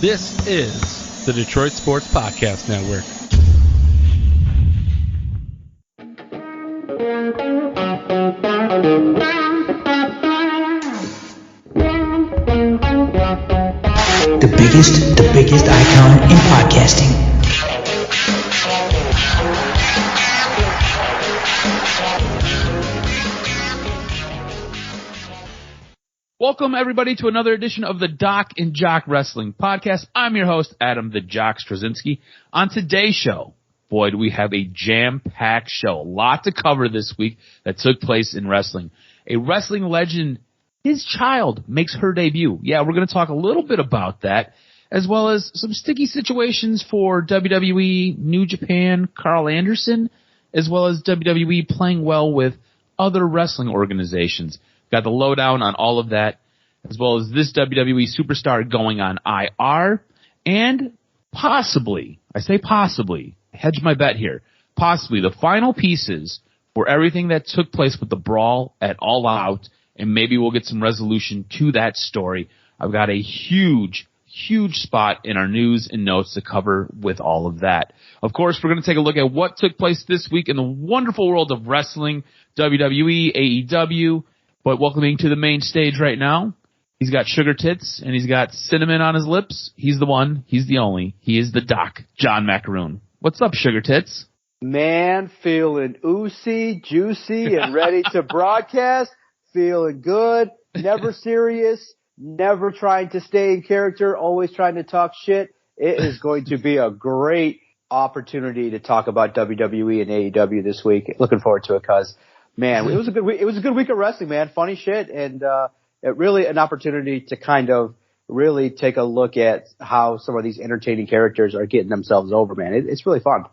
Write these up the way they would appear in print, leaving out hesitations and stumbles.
This is the Detroit Sports Podcast Network. The biggest icon in podcasting. Welcome, everybody, to another edition of the DocNJock Wrestling Podcast. I'm your host, Adam the Jock Straczynski. On today's show, boy, do we have a jam-packed show. A lot to cover this week that took place in wrestling. A wrestling legend, his child, makes her debut. Yeah, we're going to talk a little bit about that, as well as some sticky situations for WWE, New Japan, Carl Anderson, as well as WWE playing well with other wrestling organizations. Got the lowdown on all of that, as well as this WWE superstar going on IR, and possibly, I say possibly, hedge my bet here, possibly the final pieces for everything that took place with the brawl at All Out, and maybe we'll get some resolution to that story. I've got a huge spot in our news and notes to cover with all of that. Of course, we're going to take a look at what took place this week in the wonderful world of wrestling, WWE, AEW, but welcoming to the main stage right now, he's got sugar tits and he's got cinnamon on his lips. He's the one. He's the only. He is the Doc, John Macaroon. What's up, sugar tits? Man, feeling oozy, juicy, and ready to broadcast. Feeling good. Never serious. Never trying to stay in character. Always trying to talk shit. It is going to be a great opportunity to talk about WWE and AEW this week. Looking forward to it, cuz. Man, it was a good week. It was a good week of wrestling, man. Funny shit, and it really an opportunity to kind of really take a look at how some of these entertaining characters are getting themselves over, man. It's really fun.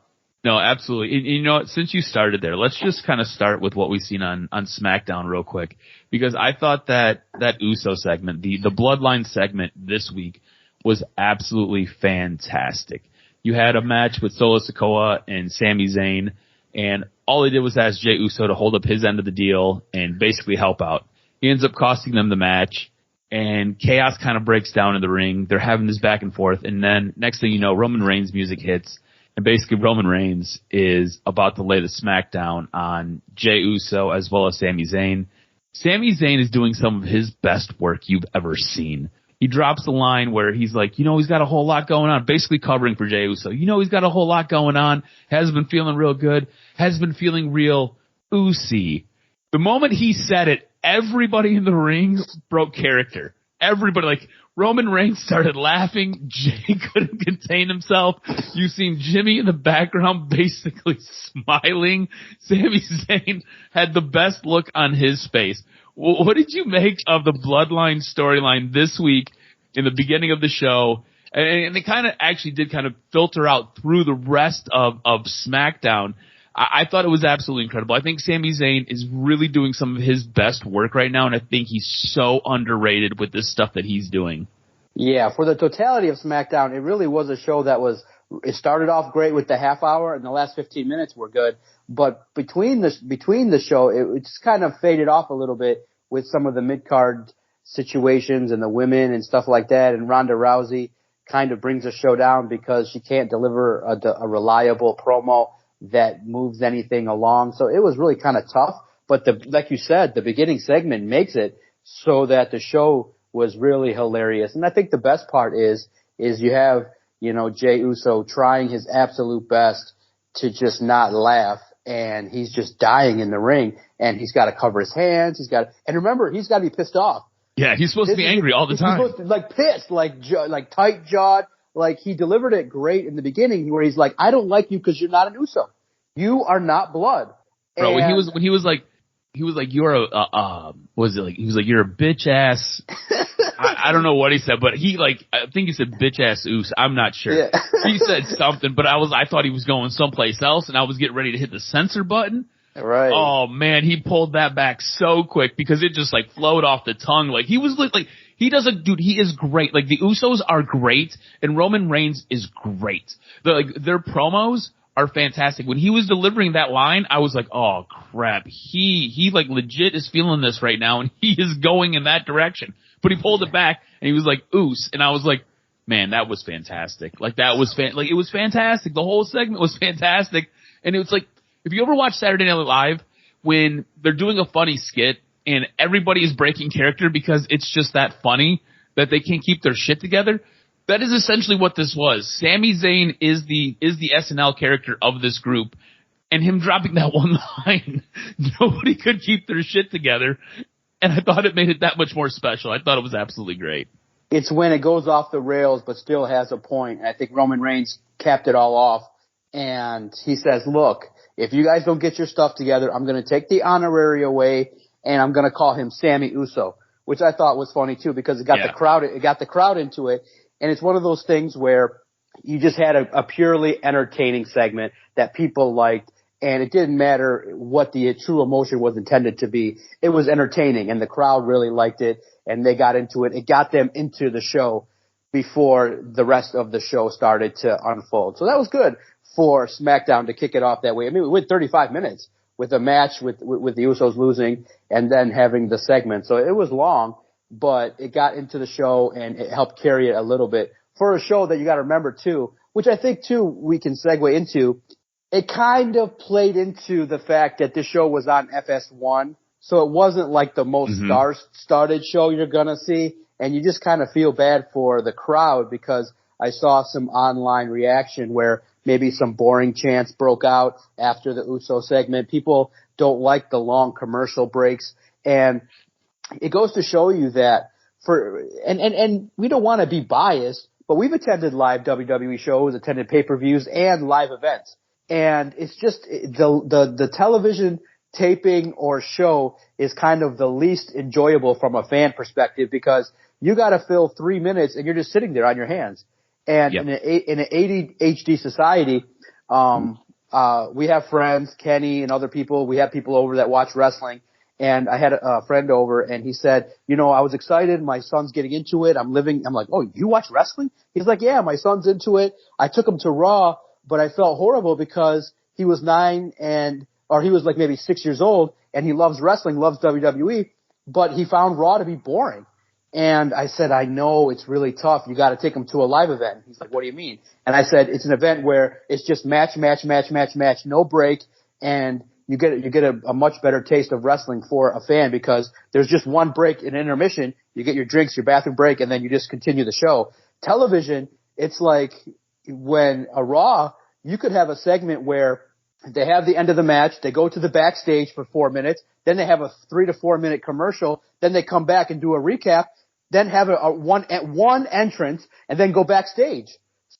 No, absolutely. And, you know what? Since you started there, let's just kind of start with what we've seen on Smackdown real quick, because I thought that Uso segment, the Bloodline segment this week, was absolutely fantastic. You had a match with Solo Sikoa and Sami Zayn, and all he did was ask Jey Uso to hold up his end of the deal and basically help out. He ends up costing them the match, and chaos kind of breaks down in the ring. They're having this back and forth, and then next thing you know, Roman Reigns' music hits, and basically Roman Reigns is about to lay the smackdown on Jey Uso as well as Sami Zayn. Sami Zayn is doing some of his best work you've ever seen. He drops the line where he's like, he's got a whole lot going on, basically covering for Jey Uso. He's got a whole lot going on, has been feeling real good, has been feeling real oozy. The moment he said it, everybody in the ring broke character. Everybody, like, Roman Reigns started laughing. Jey couldn't contain himself. You seen Jimmy in the background basically smiling. Sami Zayn had the best look on his face. What did you make of the Bloodline storyline this week in the beginning of the show? And they kind of actually did kind of filter out through the rest of SmackDown. I thought it was absolutely incredible. I think Sami Zayn is really doing some of his best work right now, and I think he's so underrated with this stuff that he's doing. Yeah, for the totality of SmackDown, it really was a show that it started off great with the half hour, and the last 15 minutes were good. But between the show, it just kind of faded off a little bit with some of the mid-card situations and the women and stuff like that. And Ronda Rousey kind of brings the show down because she can't deliver a reliable promo that moves anything along. So it was really kind of tough. But like you said, the beginning segment makes it so that the show was really hilarious. And I think the best part is you have, Jey Uso trying his absolute best to just not laugh, and he's just dying in the ring, and he's got to cover his hands. And remember, he's got to be pissed off. Yeah, he's supposed to be angry all the time. He's supposed to, pissed, like tight-jawed. Like, he delivered it great in the beginning where he's like, I don't like you because you're not an Uso. You are not blood. Bro, when he was like, you're a bitch ass. I don't know what he said, but I think he said bitch ass Oos. I'm not sure. Yeah. He said something, but I thought he was going someplace else, and I was getting ready to hit the censor button. Right. Oh man, he pulled that back so quick because it just flowed off the tongue. He was he is great. The Usos are great, and Roman Reigns is great. Their promos are fantastic. When he was delivering that line, I was like, oh crap, he legit is feeling this right now, and he is going in that direction. But he pulled it back, and he was like, oos, and I was like, man, that was fantastic. Like it was fantastic. The whole segment was fantastic. And it was like, if you ever watch Saturday Night Live when they're doing a funny skit and everybody is breaking character because it's just that funny that they can't keep their shit together, that is essentially what this was. Sami Zayn is the SNL character of this group, and him dropping that one line, nobody could keep their shit together, and I thought it made it that much more special. I thought it was absolutely great. It's when it goes off the rails but still has a point. I think Roman Reigns capped it all off, and he says, look, if you guys don't get your stuff together, I'm going to take the honorary away, and I'm going to call him Sammy Uso, which I thought was funny too because it got the crowd into it. And it's one of those things where you just had a purely entertaining segment that people liked, and it didn't matter what the true emotion was intended to be. It was entertaining, and the crowd really liked it, and they got into it. It got them into the show before the rest of the show started to unfold. So that was good for SmackDown to kick it off that way. I mean, we went 35 minutes with a match with the Usos losing and then having the segment. So it was long, but it got into the show and it helped carry it a little bit for a show that you got to remember too, which I think too we can segue into. It kind of played into the fact that this show was on FS1, so it wasn't like the most star-studded show you're gonna see, and you just kind of feel bad for the crowd because I saw some online reaction where maybe some boring chants broke out after the Uso segment. People don't like the long commercial breaks, and it goes to show you that and we don't want to be biased, but we've attended live WWE shows, attended pay-per-views and live events. And it's just the television taping or show is kind of the least enjoyable from a fan perspective because you got to fill 3 minutes and you're just sitting there on your hands. And in an ADHD society, we have friends, Kenny and other people. We have people over that watch wrestling. And I had a friend over, and he said, you know, I was excited. My son's getting into it. I'm like, oh, you watch wrestling? He's like, yeah, my son's into it. I took him to Raw, but I felt horrible because he was 9 or he was like maybe 6 years old, and he loves wrestling, loves WWE, but he found Raw to be boring. And I said, I know it's really tough. You got to take him to a live event. He's like, what do you mean? And I said, it's an event where it's just match, no break, and you get a much better taste of wrestling for a fan because there's just one break in intermission. You get your drinks, your bathroom break, and then you just continue the show. Television, it's like when a Raw, you could have a segment where they have the end of the match, they go to the backstage for 4 minutes, then they have a 3 to 4 minute commercial, then they come back and do a recap, then have one entrance, and then go backstage.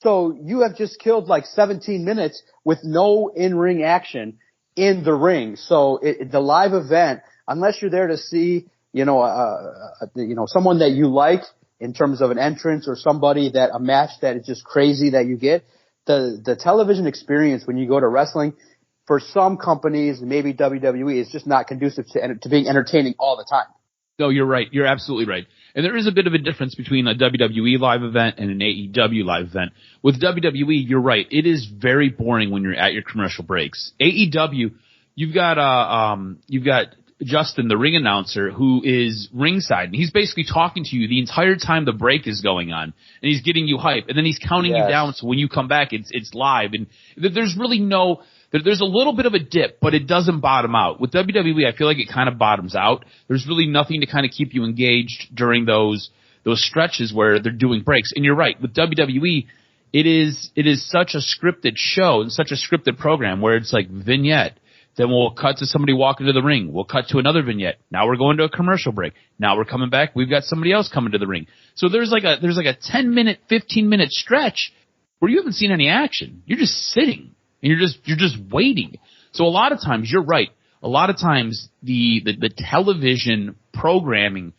So you have just killed like 17 minutes with no in-ring action in the ring. So the live event, unless you're there to see, someone that you like in terms of an entrance or somebody that a match that is just crazy that you get, the television experience when you go to wrestling for some companies, maybe WWE, is just not conducive to being entertaining all the time. No, you're right. You're absolutely right. And there is a bit of a difference between a WWE live event and an AEW live event. With WWE, you're right. It is very boring when you're at your commercial breaks. AEW, you've got Justin, the ring announcer, who is ringside, and he's basically talking to you the entire time the break is going on, and he's getting you hype, and then he's counting you down, so when you come back, it's live, and there's really there's a little bit of a dip, but it doesn't bottom out. With WWE, I feel like it kind of bottoms out. There's really nothing to kind of keep you engaged during those stretches where they're doing breaks. And you're right, with WWE, it is such a scripted show and such a scripted program where it's like vignette. Then we'll cut to somebody walking to the ring. We'll cut to another vignette. Now we're going to a commercial break. Now we're coming back. We've got somebody else coming to the ring. So there's like a 10-minute, 15-minute stretch where you haven't seen any action. You're just sitting and you're just waiting. So a lot of times, you're right. A lot of times the television programming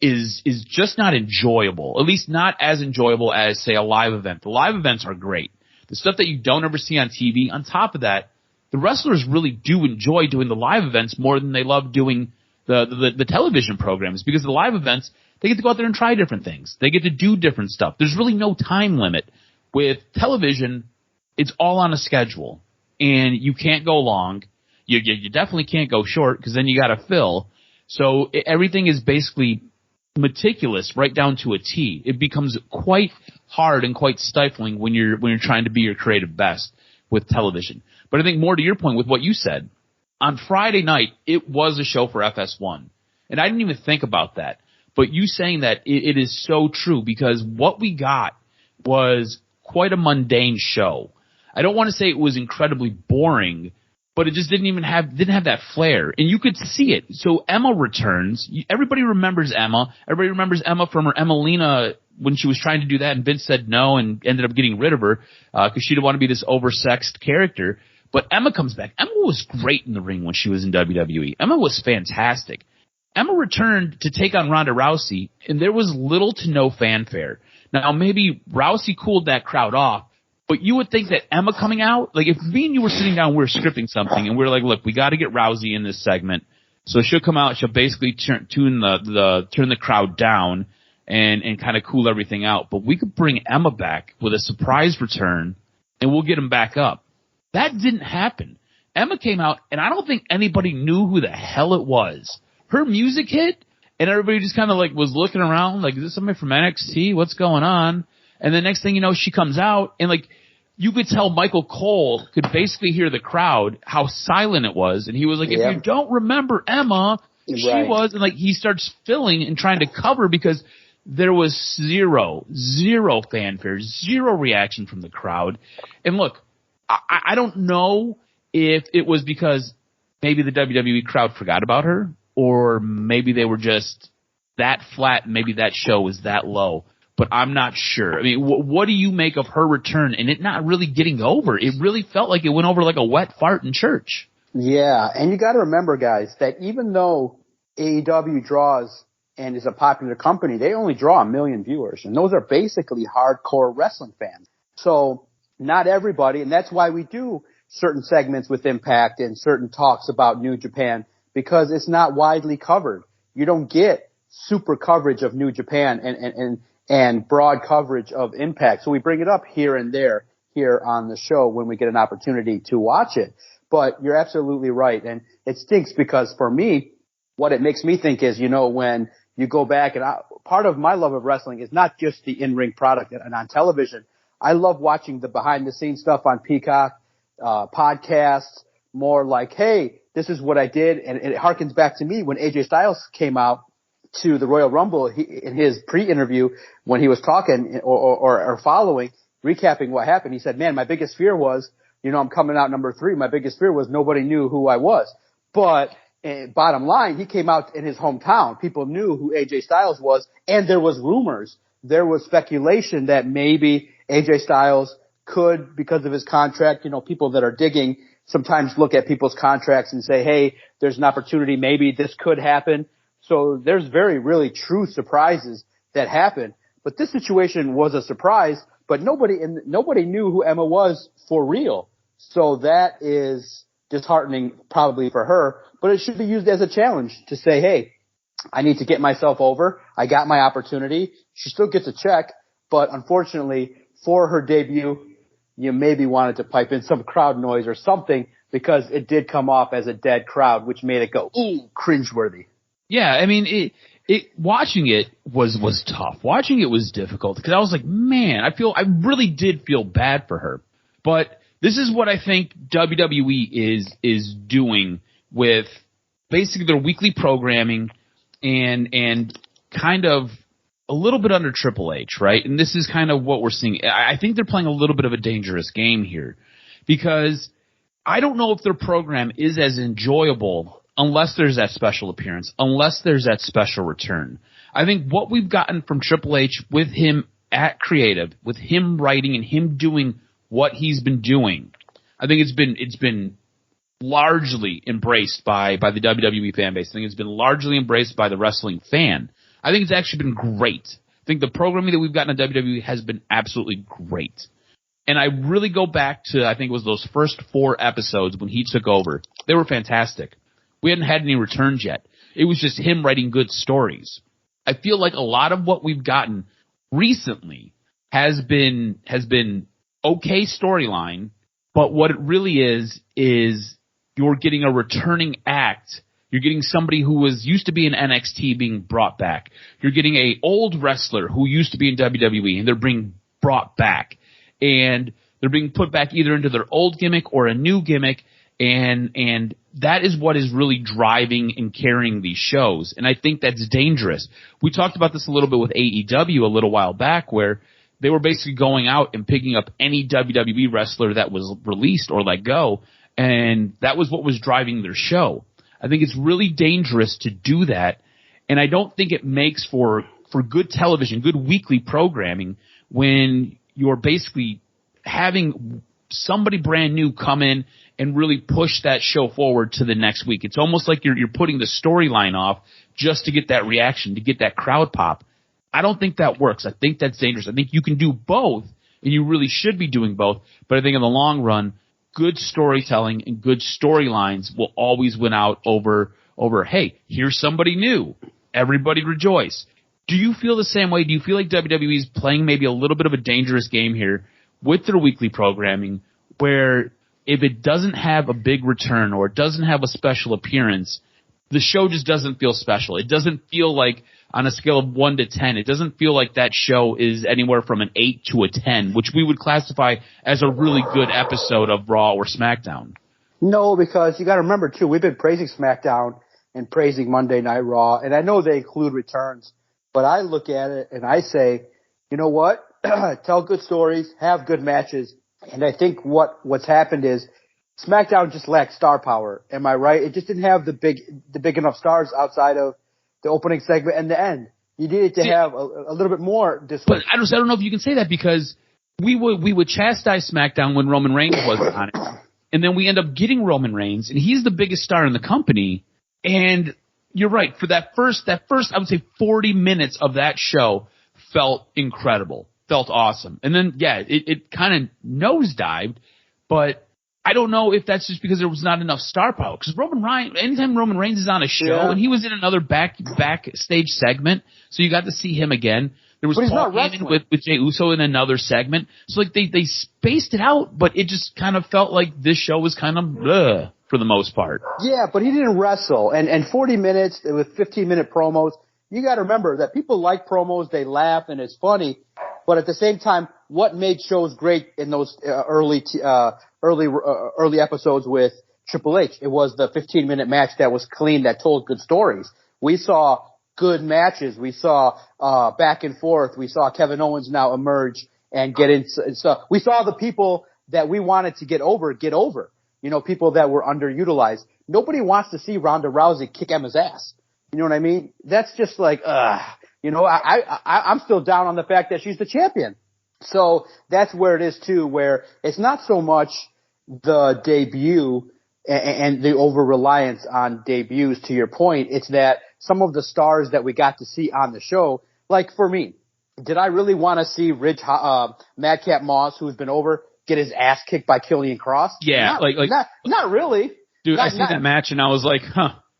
is just not enjoyable. At least not as enjoyable as, say, a live event. The live events are great. The stuff that you don't ever see on TV. On top of that, the wrestlers really do enjoy doing the live events more than they love doing the television programs, because the live events, they get to go out there and try different things. They get to do different stuff. There's really no time limit. With television, it's all on a schedule, and you can't go long. You definitely can't go short, because then you got to fill. So everything is basically meticulous right down to a T. It becomes quite hard and quite stifling when you're trying to be your creative best with television. But I think more to your point with what you said, on Friday night, it was a show for FS1. And I didn't even think about that. But you saying that, it is so true, because what we got was quite a mundane show. I don't want to say it was incredibly boring, but it just didn't have that flair. And you could see it. So Emma returns. Everybody remembers Emma. Everybody remembers Emma from her Emelina when she was trying to do that, and Vince said no and ended up getting rid of her because she didn't want to be this oversexed character. But Emma comes back. Emma was great in the ring when she was in WWE. Emma was fantastic. Emma returned to take on Ronda Rousey, and there was little to no fanfare. Now, maybe Rousey cooled that crowd off, but you would think that Emma coming out, like if me and you were sitting down, we were scripting something, and we were like, look, we got to get Rousey in this segment. So she'll come out, she'll basically turn the crowd down and kind of cool everything out. But we could bring Emma back with a surprise return, and we'll get them back up. That didn't happen. Emma came out, and I don't think anybody knew who the hell it was. Her music hit, and everybody just kind of like was looking around, like, is this somebody from NXT? What's going on? And the next thing you know, she comes out, and like, you could tell Michael Cole could basically hear the crowd, how silent it was, and he was like, if you don't remember Emma, she was, and like, he starts filling and trying to cover because there was zero fanfare, zero reaction from the crowd. And look, I don't know if it was because maybe the WWE crowd forgot about her, or maybe they were just that flat, and maybe that show was that low. But I'm not sure. I mean, what do you make of her return and it not really getting over? It really felt like it went over like a wet fart in church. Yeah, and you got to remember, guys, that even though AEW draws and is a popular company, they only draw 1 million viewers, and those are basically hardcore wrestling fans. So not everybody, and that's why we do certain segments with Impact and certain talks about New Japan, because it's not widely covered. You don't get super coverage of New Japan and broad coverage of Impact. So we bring it up here and there here on the show when we get an opportunity to watch it. But you're absolutely right. And it stinks because for me, what it makes me think is, you know, when you go back, and part of my love of wrestling is not just the in-ring product and on television. I love watching the behind-the-scenes stuff on Peacock, podcasts, more like, hey, this is what I did. And it harkens back to me when AJ Styles came out to the Royal Rumble, in his pre-interview when he was talking or following, recapping what happened, he said, man, my biggest fear was, you know, I'm coming out number 3. My biggest fear was nobody knew who I was. But bottom line, he came out in his hometown. People knew who AJ Styles was, and there was rumors. There was speculation that maybe AJ Styles could, because of his contract, you know, people that are digging sometimes look at people's contracts and say, hey, there's an opportunity, maybe this could happen. So there's really true surprises that happen. But this situation was a surprise, but nobody knew who Emma was for real. So that is disheartening probably for her, but it should be used as a challenge to say, hey, I need to get myself over. I got my opportunity. She still gets a check, but unfortunately for her debut, you maybe wanted to pipe in some crowd noise or something, because it did come off as a dead crowd, which made it go, ooh, cringeworthy. Yeah, I mean, watching it was tough. Watching it was difficult because I was like, man, I really did feel bad for her. But this is what I think WWE is doing with basically their weekly programming and kind of a little bit under Triple H, right? And this is kind of what we're seeing. I think they're playing a little bit of a dangerous game here, because I don't know if their program is as enjoyable unless there's that special appearance, unless there's that special return. I think what we've gotten from Triple H with him at creative, with him writing and him doing what he's been doing, I think it's been largely embraced by the WWE fan base. I think it's been largely embraced by the wrestling fan. I think it's actually been great. I think the programming that we've gotten at WWE has been absolutely great. And I really go back to, I think it was those first 4 episodes when he took over. They were fantastic. We hadn't had any returns yet. It was just him writing good stories. I feel like a lot of what we've gotten recently has been okay storyline, but what it really is you're getting a returning act. You're getting somebody who used to be in NXT being brought back. You're getting a old wrestler who used to be in WWE, and they're being brought back. And they're being put back either into their old gimmick or a new gimmick, and that is what is really driving and carrying these shows. And I think that's dangerous. We talked about this a little bit with AEW a little while back, where they were basically going out and picking up any WWE wrestler that was released or let go, and that was what was driving their show. I think it's really dangerous to do that, and I don't think it makes for good television, good weekly programming, when you're basically having somebody brand new come in and really push that show forward to the next week. It's almost like you're putting the storyline off just to get that reaction, to get that crowd pop. I don't think that works. I think that's dangerous. I think you can do both, and you really should be doing both. But I think in the long run, good storytelling and good storylines will always win out over, hey, here's somebody new. Everybody rejoice. Do you feel the same way? Do you feel like WWE is playing maybe a little bit of a dangerous game here with their weekly programming, where if it doesn't have a big return or it doesn't have a special appearance, the show just doesn't feel special? It doesn't feel like, on a scale of 1 to 10, it doesn't feel like that show is anywhere from an 8 to a 10, which we would classify as a really good episode of Raw or SmackDown. No, because you got to remember too, we've been praising SmackDown and praising Monday Night Raw, and I know they include returns, but I look at it and I say, you know what? Tell good stories, have good matches, and I think what's happened is SmackDown just lacked star power. Am I right? It just didn't have the big enough stars outside of the opening segment and the end. You needed to have a little bit more this But week. I don't know if you can say that, because we would chastise SmackDown when Roman Reigns wasn't on it, and then we end up getting Roman Reigns, and he's the biggest star in the company. And you're right, for that first I would say 40 minutes of that show felt incredible, felt awesome, and then it kind of nosedived, but I don't know if that's just because there was not enough star power. Because anytime Roman Reigns is on a show, and he was in another backstage segment, so you got to see him again. There was Paul Heyman with Jey Uso in another segment. So like they spaced it out, but it just kind of felt like this show was kind of bleh for the most part. Yeah, but he didn't wrestle. And 40 minutes with 15-minute promos, you got to remember that people like promos, they laugh, and it's funny. But at the same time, what made shows great in those early episodes with Triple H? It was the 15-minute match that was clean, that told good stories. We saw good matches. We saw back and forth. We saw Kevin Owens now emerge and get into. So we saw the people that we wanted to get over. You know, people that were underutilized. Nobody wants to see Ronda Rousey kick Emma's ass. You know what I mean? That's just like, you know, I'm still down on the fact that she's the champion. So that's where it is too, where it's not so much the debut and the over-reliance on debuts, to your point. It's that some of the stars that we got to see on the show, like for me, did I really want to see Madcap Moss, who's been over, get his ass kicked by Killian Cross? Yeah, not really. Dude, I see that match and I was like,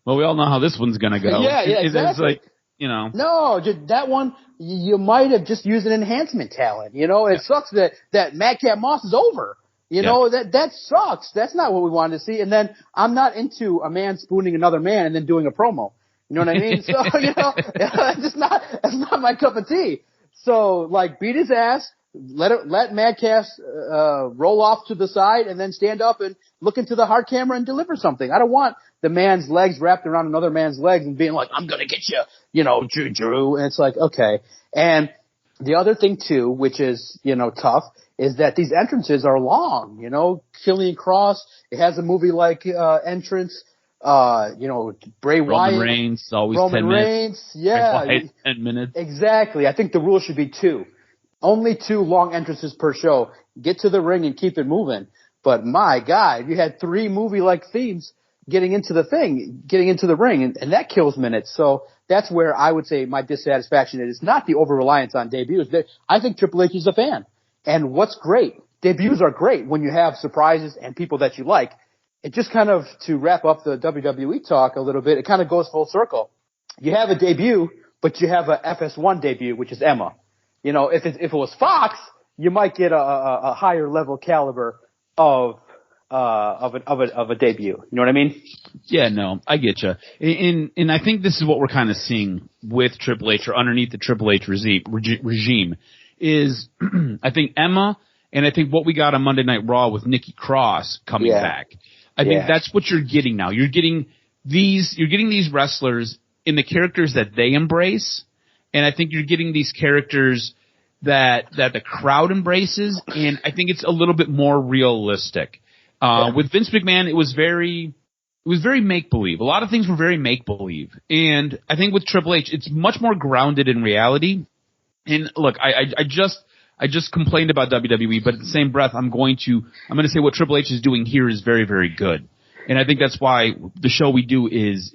well, we all know how this one's gonna go. Yeah, exactly. It's like, you know. No, that one, you might have just used an enhancement talent. You know, it sucks that Madcap Moss is over. You know, that sucks. That's not what we wanted to see. And then I'm not into a man spooning another man and then doing a promo. You know what I mean? So, you know, that's not my cup of tea. So, like, beat his ass, let Madcap roll off to the side and then stand up and look into the hard camera and deliver something. I don't want the man's legs wrapped around another man's legs and being like, I'm going to get you, you know, Drew. And it's like, okay. And the other thing too, which is, you know, tough, is that these entrances are long. You know, Killian Cross, it has a movie-like entrance. You know, Bray Wyatt. Roman Reigns, always Roman 10 Reigns, minutes. yeah. Bray Wyatt, 10 minutes. Exactly. I think the rule should be 2. Only 2 long entrances per show. Get to the ring and keep it moving. But my God, you had 3 movie-like themes getting into the ring, and that kills minutes. So that's where I would say my dissatisfaction is. It's not the over-reliance on debuts. I think Triple H is a fan. And what's great, debuts are great when you have surprises and people that you like. It just kind of, to wrap up the WWE talk a little bit, it kind of goes full circle. You have a debut, but you have a FS1 debut, which is Emma. You know, if it was Fox, you might get a higher level caliber of a debut. You know what I mean? Yeah, no, I get you. And I think this is what we're kind of seeing with Triple H, or underneath the Triple H regime, is I think Emma and I think what we got on Monday Night Raw with Nikki Cross coming back. I think that's what you're getting now. You're getting these wrestlers in the characters that they embrace, and I think you're getting these characters that the crowd embraces, and I think it's a little bit more realistic. With Vince McMahon, it was very make-believe. A lot of things were very make-believe. And I think with Triple H, it's much more grounded in reality. And look, I just complained about WWE, but at the same breath, I'm going to say what Triple H is doing here is very, very good. And I think that's why the show we do is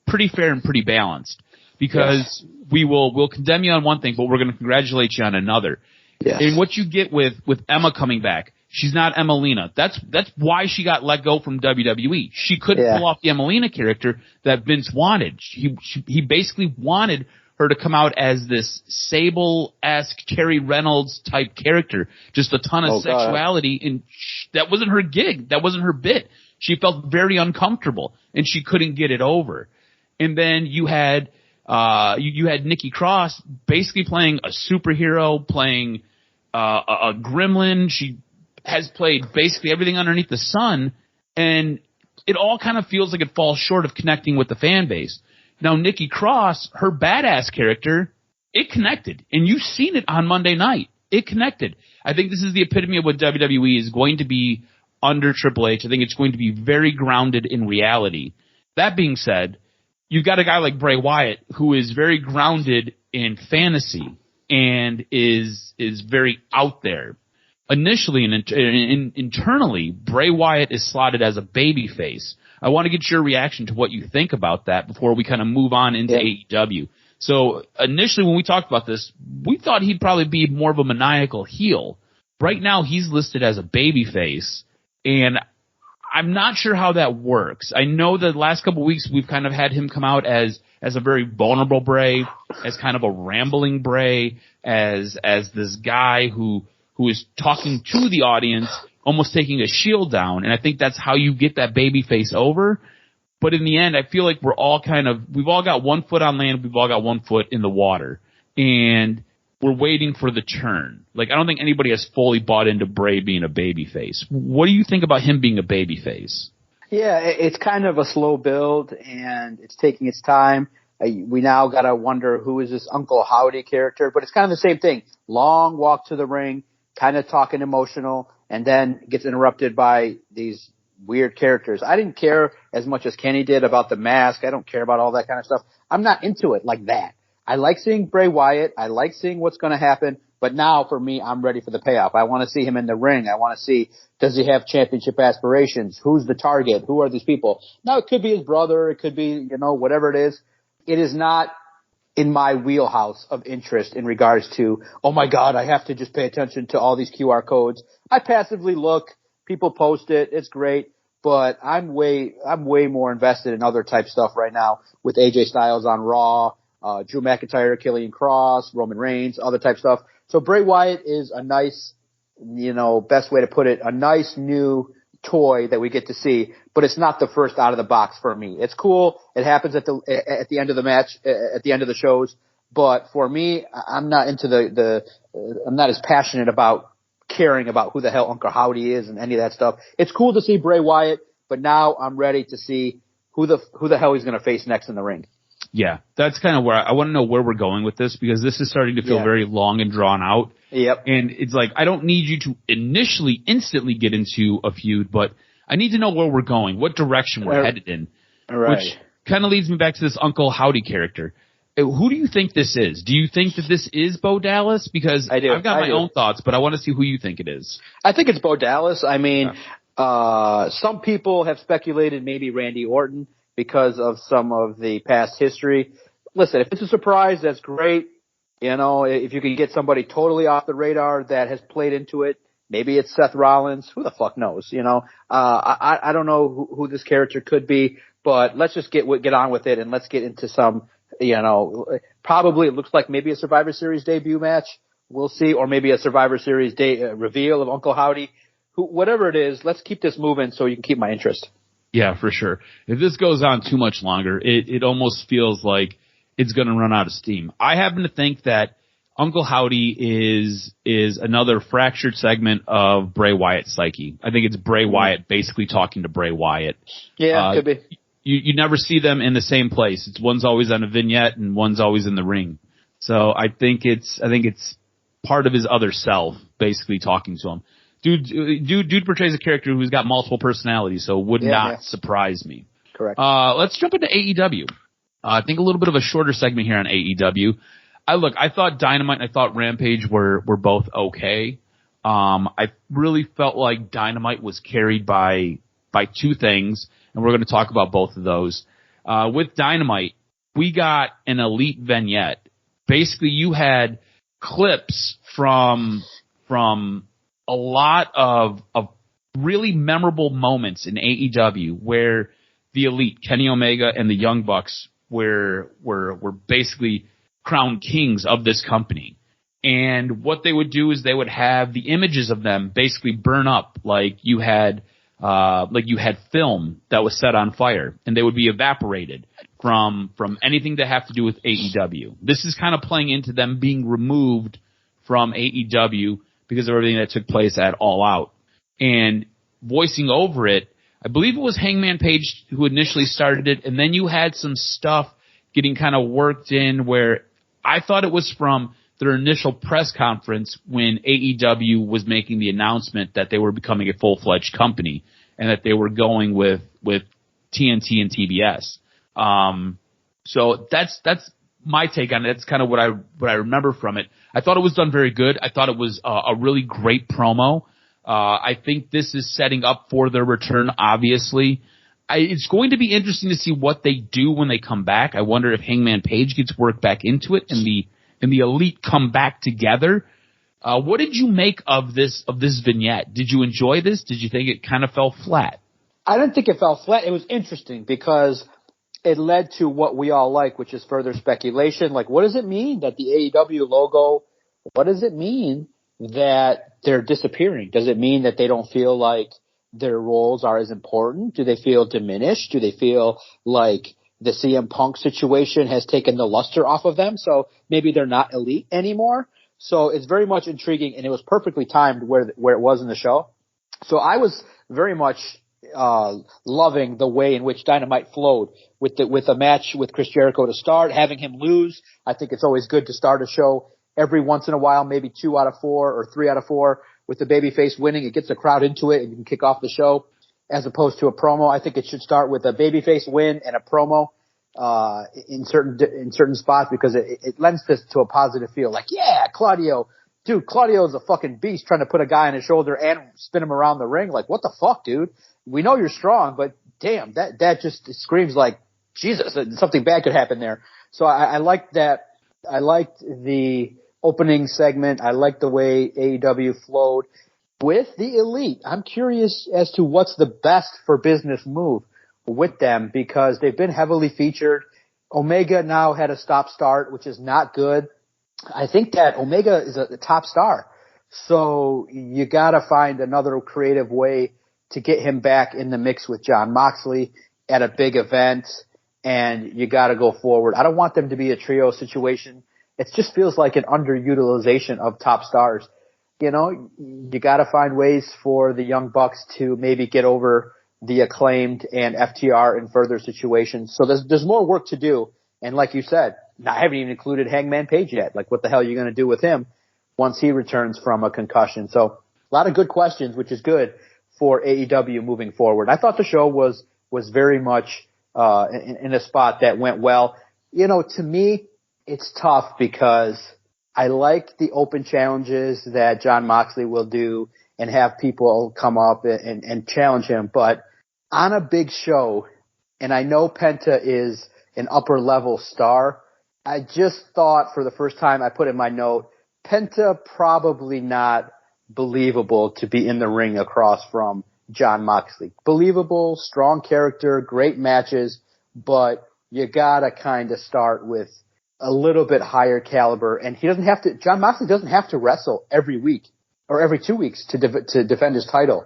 pretty fair and pretty balanced. Because we'll condemn you on one thing, but we're going to congratulate you on another. Yes. And what you get with Emma coming back, she's not Emelina. That's why she got let go from WWE. She couldn't pull off the Emelina character that Vince wanted. He basically wanted her to come out as this Sable-esque Terry Reynolds type character, just a ton of sexuality, and that wasn't her gig. That wasn't her bit. She felt very uncomfortable, and she couldn't get it over. And then you had Nikki Cross basically playing a superhero, playing a gremlin. She has played basically everything underneath the sun, and it all kind of feels like it falls short of connecting with the fan base. Now, Nikki Cross, her badass character, it connected, and you've seen it on Monday night. It connected. I think this is the epitome of what WWE is going to be under Triple H. I think it's going to be very grounded in reality. That being said, you've got a guy like Bray Wyatt who is very grounded in fantasy and is very out there. Initially and internally, Bray Wyatt is slotted as a babyface. I want to get your reaction to what you think about that before we kind of move on into AEW. So initially when we talked about this, we thought he'd probably be more of a maniacal heel. Right now he's listed as a babyface, and I'm not sure how that works. I know that the last couple of weeks we've kind of had him come out as a very vulnerable Bray, as kind of a rambling Bray, as this guy who is talking to the audience, almost taking a shield down, and I think that's how you get that baby face over. But in the end, I feel like we've all got one foot on land, we've all got one foot in the water, and we're waiting for the turn. Like, I don't think anybody has fully bought into Bray being a baby face. What do you think about him being a baby face? Yeah, it's kind of a slow build, and it's taking its time. We now got to wonder who is this Uncle Howdy character, but it's kind of the same thing. Long walk to the ring, kind of talking emotional, and then gets interrupted by these weird characters. I didn't care as much as Kenny did about the mask. I don't care about all that kind of stuff. I'm not into it like that. I like seeing Bray Wyatt. I like seeing what's going to happen. But now, for me, I'm ready for the payoff. I want to see him in the ring. I want to see, does he have championship aspirations? Who's the target? Who are these people? Now, it could be his brother. It could be, whatever it is. It is not in my wheelhouse of interest in regards to, oh my God, I have to just pay attention to all these QR codes. I passively look. People post it. It's great. But I'm way more invested in other type stuff right now with AJ Styles on Raw, Drew McIntyre, Killian Cross, Roman Reigns, other type stuff. So Bray Wyatt is a nice, best way to put it, a nice new toy that we get to see, but it's not the first out of the box for me. It's cool. It happens at the end of the match, at the end of the shows. But for me, I'm not into I'm not as passionate about caring about who the hell Uncle Howdy is and any of that stuff. It's cool to see Bray Wyatt, but now I'm ready to see who the hell he's going to face next in the ring. Yeah, that's kind of where I want to know where we're going with this, because this is starting to feel very long and drawn out. Yep. And it's like, I don't need you to instantly get into a feud, but I need to know where we're going, what direction we're headed in. Right. Which kind of leads me back to this Uncle Howdy character. Who do you think this is? Do you think that this is Bo Dallas? Because I've got my own thoughts, but I want to see who you think it is. I think it's Bo Dallas. I mean, some people have speculated maybe Randy Orton because of some of the past history. Listen, if it's a surprise, that's great. If you can get somebody totally off the radar that has played into it, maybe it's Seth Rollins. Who the fuck knows? I don't know who this character could be, but let's just get on with it, and let's get into some, probably it looks like maybe a Survivor Series debut match. We'll see, or maybe a Survivor Series reveal of Uncle Howdy. Whatever it is, let's keep this moving so you can keep my interest. Yeah, for sure. If this goes on too much longer, it almost feels like it's going to run out of steam. I happen to think that Uncle Howdy is another fractured segment of Bray Wyatt's psyche. I think it's Bray Wyatt basically talking to Bray Wyatt. Yeah, could be. You never see them in the same place. One's always on a vignette and one's always in the ring. So I think it's part of his other self basically talking to him. Dude portrays a character who's got multiple personalities, so it would not surprise me. Correct. Let's jump into AEW. I think a little bit of a shorter segment here on AEW. I thought Dynamite and I thought Rampage were both okay. I really felt like Dynamite was carried by two things, and we're going to talk about both of those. With Dynamite, we got an elite vignette. Basically, you had clips from a lot of really memorable moments in AEW where the elite, Kenny Omega and the Young Bucks, were basically crowned kings of this company. And what they would do is they would have the images of them basically burn up like you had film that was set on fire, and they would be evaporated from anything that have to do with AEW. This is kind of playing into them being removed from AEW because of everything that took place at All Out. And voicing over it, I believe it was Hangman Page who initially started it, and then you had some stuff getting kind of worked in where I thought it was from their initial press conference when AEW was making the announcement that they were becoming a full-fledged company and that they were going with TNT and TBS. So that's my take on it. That's kind of what I remember from it. I thought it was done very good. I thought it was a really great promo. I think this is setting up for their return, obviously. It's going to be interesting to see what they do when they come back. I wonder if Hangman Page gets worked back into it and the elite come back together. What did you make of this vignette? Did you enjoy this? Did you think it kind of fell flat? I didn't think it fell flat. It was interesting because it led to what we all like, which is further speculation. Like, what does it mean that the AEW logo, what does it mean that they're disappearing? Does it mean that they don't feel like their roles are as important? Do they feel diminished? Do they feel like the CM Punk situation has taken the luster off of them? So maybe they're not elite anymore. So it's very much intriguing, and it was perfectly timed where it was in the show. So I was very much loving the way in which Dynamite flowed with a match with Chris Jericho to start, having him lose. I think it's always good to start a show every once in a while, maybe 2 out of 4 or 3 out of 4 with the babyface winning. It gets the crowd into it and you can kick off the show as opposed to a promo. I think it should start with a babyface win and a promo in certain spots because it lends this to a positive feel. Like, yeah, Claudio is a fucking beast trying to put a guy on his shoulder and spin him around the ring. Like, what the fuck, dude? We know you're strong, but damn, that just screams like, Jesus, something bad could happen there. So I liked that. I liked the opening segment. I liked the way AEW flowed with the elite. I'm curious as to what's the best for business move with them because they've been heavily featured. Omega now had a stop-start, which is not good. I think that Omega is a top star. So you gotta find another creative way to get him back in the mix with Jon Moxley at a big event, and you gotta go forward. I don't want them to be a trio situation. It just feels like an underutilization of top stars. You know, you gotta find ways for the Young Bucks to maybe get over the Acclaimed and FTR in further situations. So there's more work to do. And like you said, I haven't even included Hangman Page yet. Like, what the hell are you going to do with him once he returns from a concussion? So a lot of good questions, which is good for AEW moving forward. I thought the show was very much in a spot that went well. You know, to me, it's tough because I like the open challenges that Jon Moxley will do and have people come up and challenge him. But on a big show, and I know Penta is an upper level star, I just thought for the first time I put in my note, Penta probably not believable to be in the ring across from Jon Moxley. Believable, strong character, great matches, but you gotta kind of start with a little bit higher caliber. And Jon Moxley doesn't have to wrestle every week or every 2 weeks to defend his title.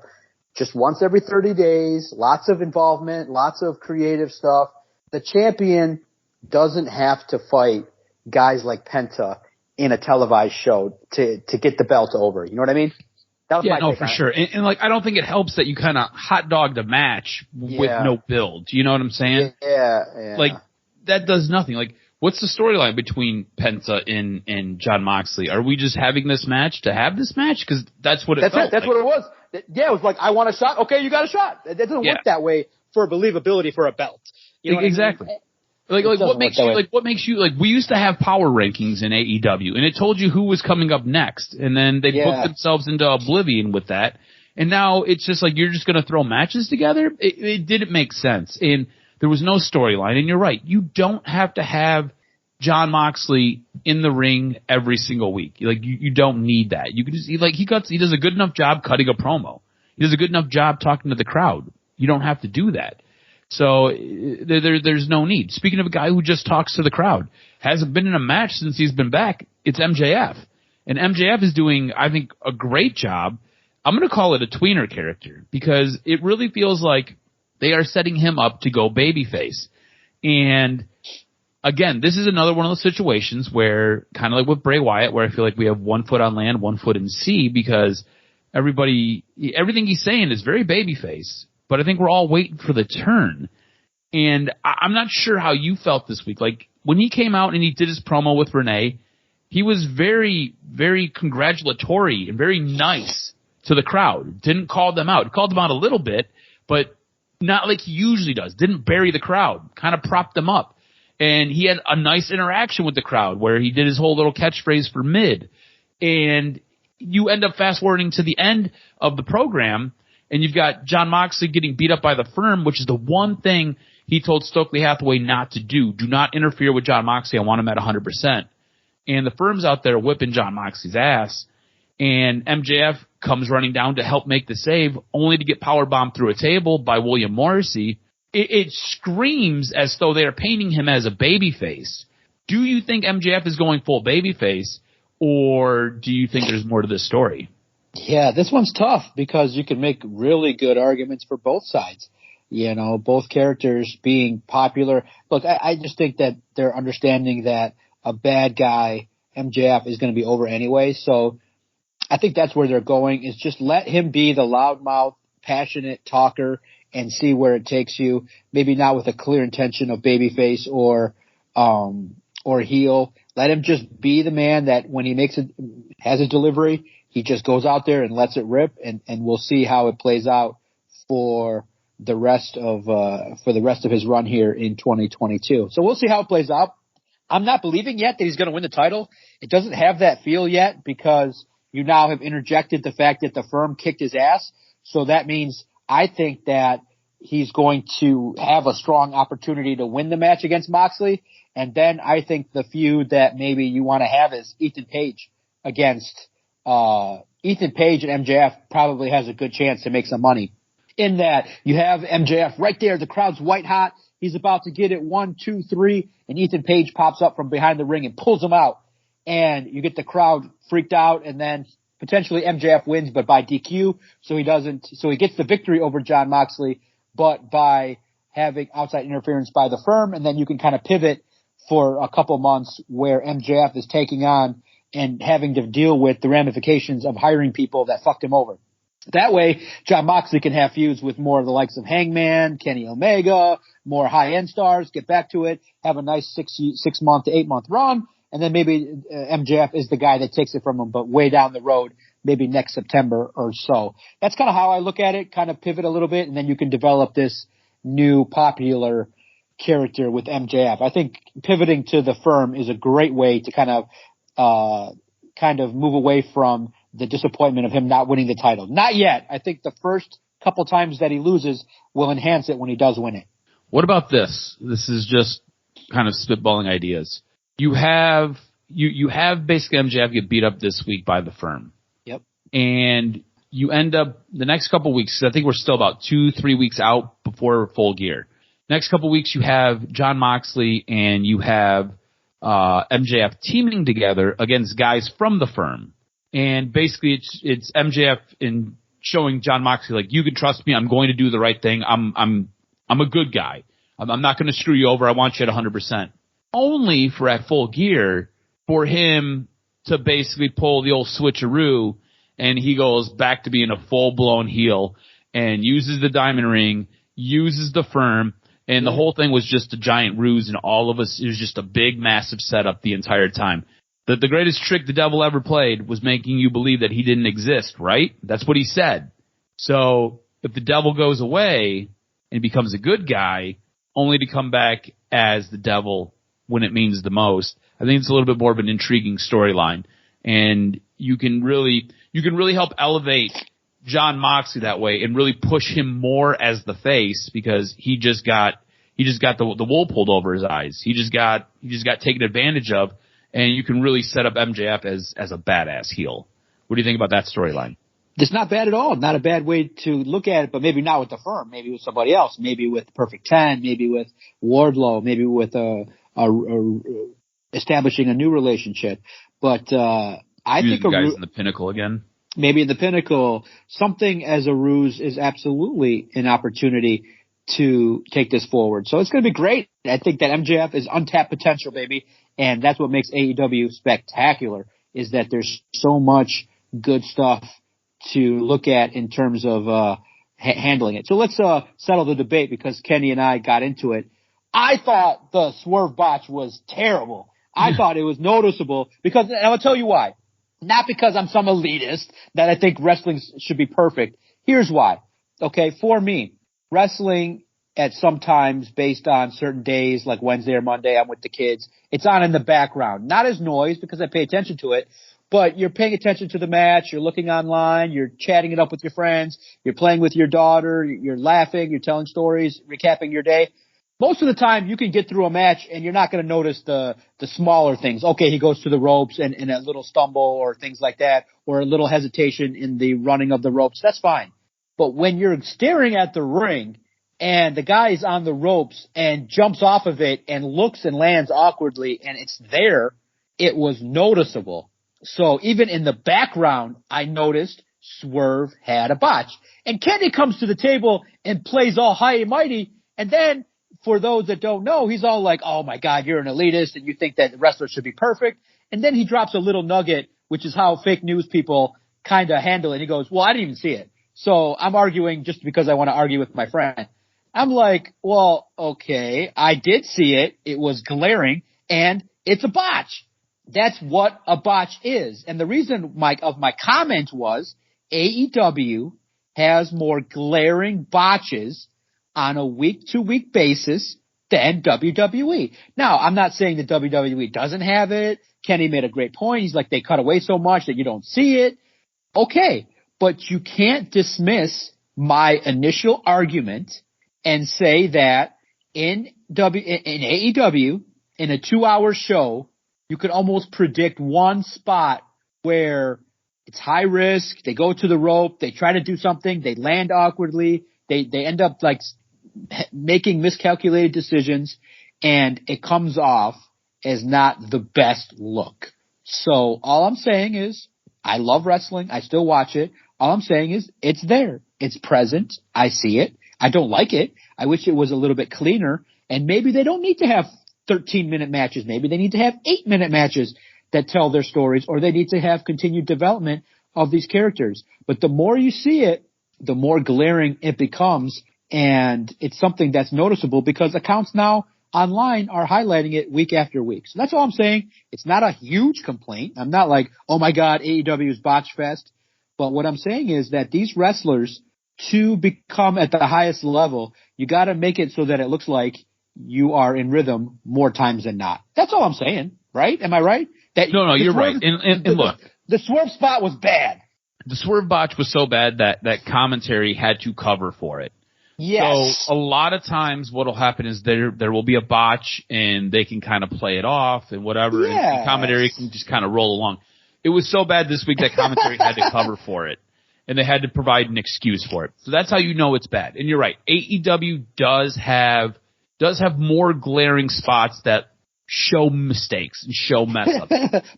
Just once every 30 days, lots of involvement, lots of creative stuff. The champion doesn't have to fight guys like Penta in a televised show to get the belt over. You know what I mean? That was my take for on it. sure. And like, I don't think it helps that you kind of hot dogged a match with no build. You know what I'm saying? Yeah. Like, that does nothing. Like, what's the storyline between Penta and Jon Moxley? Are we just having this match to have this match? Because that's what it felt That's like. what it was. Yeah, it was like, I want a shot. Okay, you got a shot. It doesn't work that way for believability for a belt. You know exactly. Like what makes you like, we used to have power rankings in AEW, and it told you who was coming up next, and then they booked themselves into oblivion with that. And now it's just like, you're just going to throw matches together? It didn't make sense. And there was no storyline. And you're right. You don't have to have Jon Moxley in the ring every single week. Like, you don't need that. You can just, he does a good enough job cutting a promo. He does a good enough job talking to the crowd. You don't have to do that. So there's no need. Speaking of a guy who just talks to the crowd, hasn't been in a match since he's been back, it's MJF. And MJF is doing, I think, a great job. I'm going to call it a tweener character, because it really feels like they are setting him up to go babyface. And again, this is another one of those situations where, kind of like with Bray Wyatt, where I feel like we have 1 foot on land, 1 foot in sea, because everything he's saying is very babyface. But I think we're all waiting for the turn. And I'm not sure how you felt this week. Like, when he came out and he did his promo with Renee, he was very, very congratulatory and very nice to the crowd. Didn't call them out. He called them out a little bit, but not like he usually does. Didn't bury the crowd. Kind of propped them up. And he had a nice interaction with the crowd where he did his whole little catchphrase for mid. And you end up fast-forwarding to the end of the program, and you've got Jon Moxley getting beat up by the Firm, which is the one thing he told Stokely Hathaway not to do. Do not interfere with Jon Moxley. I want him at 100%. And the Firm's out there whipping Jon Moxley's ass. And MJF comes running down to help make the save, only to get powerbombed through a table by William Morrissey. It screams as though they are painting him as a babyface. Do you think MJF is going full babyface, or do you think there's more to this story? Yeah, this one's tough, because you can make really good arguments for both sides. You know, both characters being popular. Look, I just think that they're understanding that a bad guy, MJF, is going to be over anyway. So I think that's where they're going, is just let him be the loudmouth, passionate talker and see where it takes you. Maybe not with a clear intention of babyface or heel. Let him just be the man that when he has a delivery, he just goes out there and lets it rip, and we'll see how it plays out for the rest of his run here in 2022. So we'll see how it plays out. I'm not believing yet that he's going to win the title. It doesn't have that feel yet, because you now have interjected the fact that the Firm kicked his ass. So that means I think that he's going to have a strong opportunity to win the match against Moxley. And then I think the feud that maybe you want to have is Ethan Page against Ethan Page, and MJF probably has a good chance to make some money. In that you have MJF right there, the crowd's white hot. He's about to get it 1, 2, 3, and Ethan Page pops up from behind the ring and pulls him out. And you get the crowd freaked out, and then potentially MJF wins, but by DQ. So he gets the victory over Jon Moxley, but by having outside interference by the Firm, and then you can kind of pivot for a couple months where MJF is taking on and having to deal with the ramifications of hiring people that fucked him over. That way, Jon Moxley can have feuds with more of the likes of Hangman, Kenny Omega, more high-end stars, get back to it, have a nice 6 month to 8 month run, and then maybe MJF is the guy that takes it from him, but way down the road, maybe next September or so. That's kind of how I look at it, kind of pivot a little bit, and then you can develop this new popular character with MJF. I think pivoting to the Firm is a great way to kind of move away from the disappointment of him not winning the title. Not yet. I think the first couple times that he loses will enhance it when he does win it. What about this? This is just kind of spitballing ideas. You have basically MJF get beat up this week by the Firm. Yep. And you end up the next couple weeks, I think we're still about 2-3 weeks out before Full Gear. Next couple weeks you have Jon Moxley and you have MJF teaming together against guys from the Firm. And basically it's MJF in showing Jon Moxley, like, you can trust me, I'm going to do the right thing. I'm a good guy. I'm not going to screw you over. I want you at 100%. Only for at Full Gear for him to basically pull the old switcheroo, and he goes back to being a full-blown heel and uses the diamond ring, uses the firm, and the whole thing was just a giant ruse, and all of us, it was just a big, massive setup the entire time. The greatest trick the devil ever played was making you believe that he didn't exist, right? That's what he said. So if the devil goes away and becomes a good guy, only to come back as the devil when it means the most, I think it's a little bit more of an intriguing storyline. And you can really help elevate Jon Moxley that way and really push him more as the face, because he just got the wool pulled over his eyes. He just got taken advantage of, and you can really set up MJF as a badass heel. What do you think about that storyline? It's not bad at all. Not a bad way to look at it, but maybe not with the firm. Maybe with somebody else. Maybe with Perfect 10. Maybe with Wardlow. Maybe with establishing a new relationship. But I think the guys in the Pinnacle again. Maybe in the Pinnacle, something as a ruse is absolutely an opportunity to take this forward. So it's going to be great. I think that MJF is untapped potential, baby. And that's what makes AEW spectacular, is that there's so much good stuff to look at in terms of handling it. So let's settle the debate, because Kenny and I got into it. I thought the Swerve botch was terrible. I thought it was noticeable, and I'll tell you why. Not because I'm some elitist that I think wrestling should be perfect. Here's why. Okay, for me, wrestling at some times, based on certain days like Wednesday or Monday, I'm with the kids, it's on in the background. Not as noise, because I pay attention to it, but you're paying attention to the match, you're looking online, you're chatting it up with your friends, you're playing with your daughter, you're laughing, you're telling stories, recapping your day. Most of the time, you can get through a match and you're not going to notice the smaller things. Okay, he goes to the ropes and a little stumble or things like that, or a little hesitation in the running of the ropes. That's fine. But when you're staring at the ring and the guy is on the ropes and jumps off of it and looks and lands awkwardly and it's there, it was noticeable. So even in the background, I noticed Swerve had a botch. And Kenny comes to the table and plays all high and mighty, and then, for those that don't know, he's all like, oh my God, you're an elitist and you think that wrestlers should be perfect. And then he drops a little nugget, which is how fake news people kind of handle it. He goes, well, I didn't even see it. So I'm arguing just because I want to argue with my friend. I'm like, well, okay, I did see it. It was glaring and it's a botch. That's what a botch is. And the reason my comment was AEW has more glaring botches on a week-to-week basis than WWE. Now, I'm not saying that WWE doesn't have it. Kenny made a great point. He's like, they cut away so much that you don't see it. Okay, but you can't dismiss my initial argument and say that in AEW, in a 2-hour show, you could almost predict one spot where it's high risk, they go to the rope, they try to do something, they land awkwardly, they end up like making miscalculated decisions, and it comes off as not the best look. So all I'm saying is, I love wrestling, I still watch it. All I'm saying is, it's there. It's present. I see it. I don't like it. I wish it was a little bit cleaner, and maybe they don't need to have 13-minute matches. Maybe they need to have 8-minute matches that tell their stories, or they need to have continued development of these characters. But the more you see it, the more glaring it becomes, and it's something that's noticeable because accounts now online are highlighting it week after week. So that's all I'm saying. It's not a huge complaint. I'm not like, oh my God, AEW is botch fest. But what I'm saying is that these wrestlers, to become at the highest level, you got to make it so that it looks like you are in rhythm more times than not. That's all I'm saying, right? Am I right? No, you're right. And look, the Swerve spot was bad. The Swerve botch was so bad that commentary had to cover for it. Yes. So a lot of times what'll happen is there will be a botch and they can kind of play it off and whatever. Yes. And commentary can just kind of roll along. It was so bad this week that commentary had to cover for it. And they had to provide an excuse for it. So that's how you know it's bad. And you're right. AEW does have more glaring spots that show mistakes and show mess ups.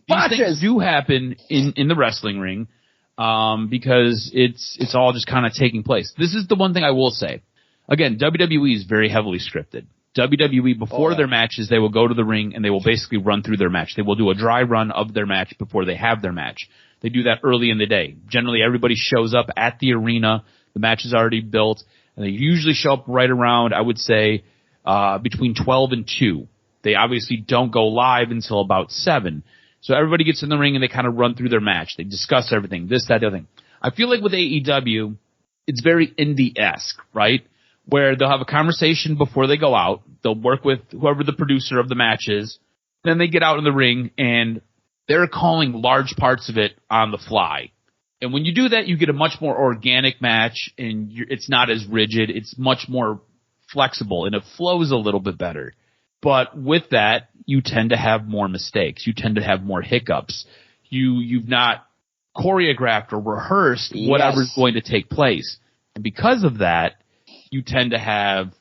These things do happen in the wrestling ring, because it's all just kind of taking place. This is the one thing I will say. Again, WWE is very heavily scripted. WWE, before their matches, they will go to the ring and they will basically run through their match. They will do a dry run of their match before they have their match. They do that early in the day. Generally, everybody shows up at the arena. The match is already built. And they usually show up right around, I would say, between 12 and 2. They obviously don't go live until about 7. So everybody gets in the ring and they kind of run through their match. They discuss everything, this, that, the other thing. I feel like with AEW, it's very indie-esque, right? Where they'll have a conversation before they go out. They'll work with whoever the producer of the match is. Then they get out in the ring and they're calling large parts of it on the fly. And when you do that, you get a much more organic match and it's not as rigid. It's much more flexible and it flows a little bit better. But with that, you tend to have more mistakes. You tend to have more hiccups. You've not choreographed or rehearsed whatever's going to take place. And because of that, you tend to have